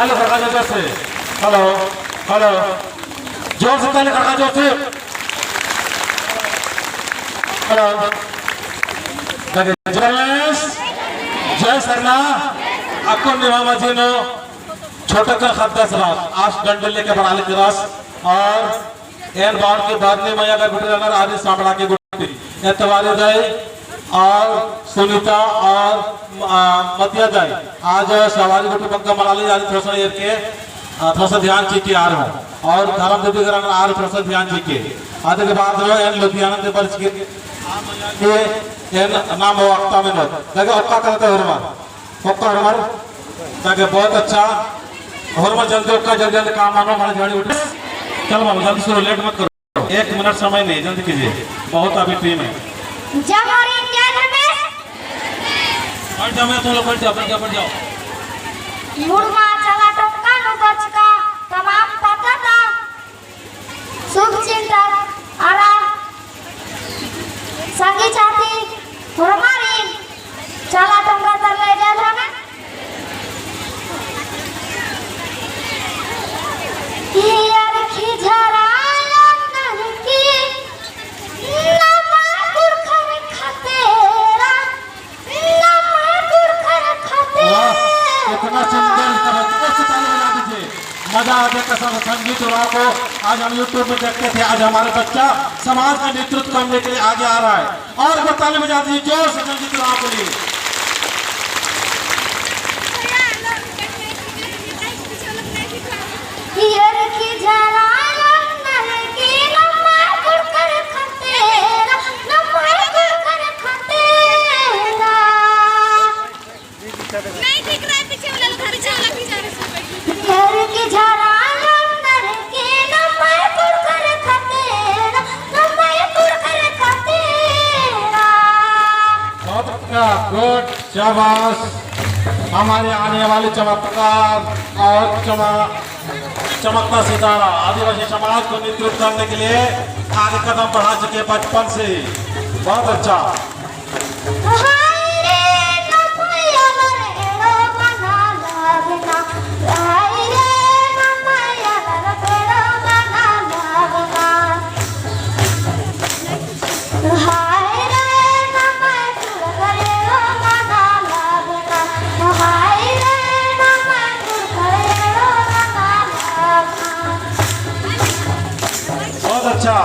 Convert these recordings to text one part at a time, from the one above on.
ताली खड़का जोर से। हेलो हेलो, जोर से ताली खड़का जोर से। हेलो, जय सरला अको निवामा जी नो छोटा का खद्दास रास आश गंडले के बड़ाले के रास और एन बार के बाद में मैया का गुटे रंगर आदि सांबड़ा के गुटे ये तवारे जाए और सुनीता और मतिया जाए आज सवारी गुटे पक्का मनाली आज थोड़ा सा ये के थोड़ा सा ध्यान चीके आ रहा हूँ और धर्म देवी के रंगर आज थोड़ा सा ध्यान चीके आधे के बाद जो एन लुधियाना के बर्च के ये नाम वक्ता में नोट लगे वक्ता करते हरमार ताकि बहुत अच्छा हरमार जल्दी वक्ता जल्दी काम आनो हमारे झाड़ी उठे। चल मानो जल्दी शुरू, लेट मत करो, 1 मिनट समय नहीं, जल्दी कीजिए, बहुत अभी टीम है। जवारी क्या धर्मेश बैठ जाओ, मैं तुम लोग बैठ जाओ। मुर्मा चला टपका नो बचका तमाम पता था शुभ चिंतन आराम संगी चाहती हमारी चला टपका तर ले जा धर्मे यार खिझरा लंदन की नमाकुर खर खतेरा नमाकुर खर खतेरा। इतना सुंदर मजा आ गया कसम संगीत को आज हम यूट्यूब में देखते थे। आज हमारे बच्चा समाज का नेतृत्व करने के लिए आगे आ रहा है और बताने में जाती है जोर से संगीत को लिए। नहीं दिख रहा है, पीछे वाला घर चला पीछे घर की झरा लंदन के नमय कुड़ कर खतेरा नमय कुड़ कर खतेरा। बहुत अच्छा, गुड, शाबाश। हमारे आने वाले चमत्कार और चमकता सितारा आदिवासी समाज को नेतृत्व करने के लिए आगे कदम बढ़ा चुके बचपन से। बहुत अच्छा। बहुत अच्छा।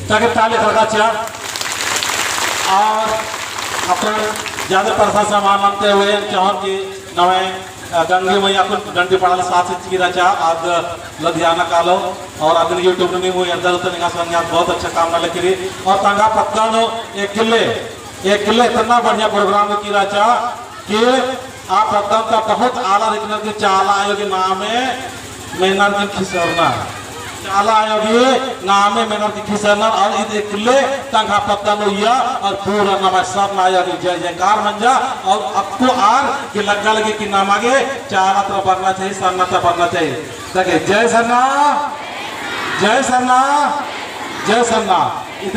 ताकि ताले खड़का और अपन ज्यादा पैसा सामान मानते हुए चाहूँ कि नवे गंगे मैया को गंडी पड़ाल साथ चिरा चाह आज लुधियाना कालो और अगर यूट्यूब में मुझे अंदर उतर निकास बहुत अच्छा काम ना लेके और तंगा पत्ता नो एक किले इतना बढ़िया प्रोग्राम किरा चाह कि आप पत्ता का बहुत आला दिखने की चाला आयोगी नाम है मेहनत की खिसरना चाला आयोगी नाम है मेहनत की खिसरना और इस किले तंगा पत्ता नो या और पूरा नाम सब ना आयोगी जय जयकार मन जा और आपको आर कि लगा लगे कि नाम आगे चाला तो बढ़ना चाहिए सरना तो बढ़ना चाहिए जय सरना जय सरना जय सरना।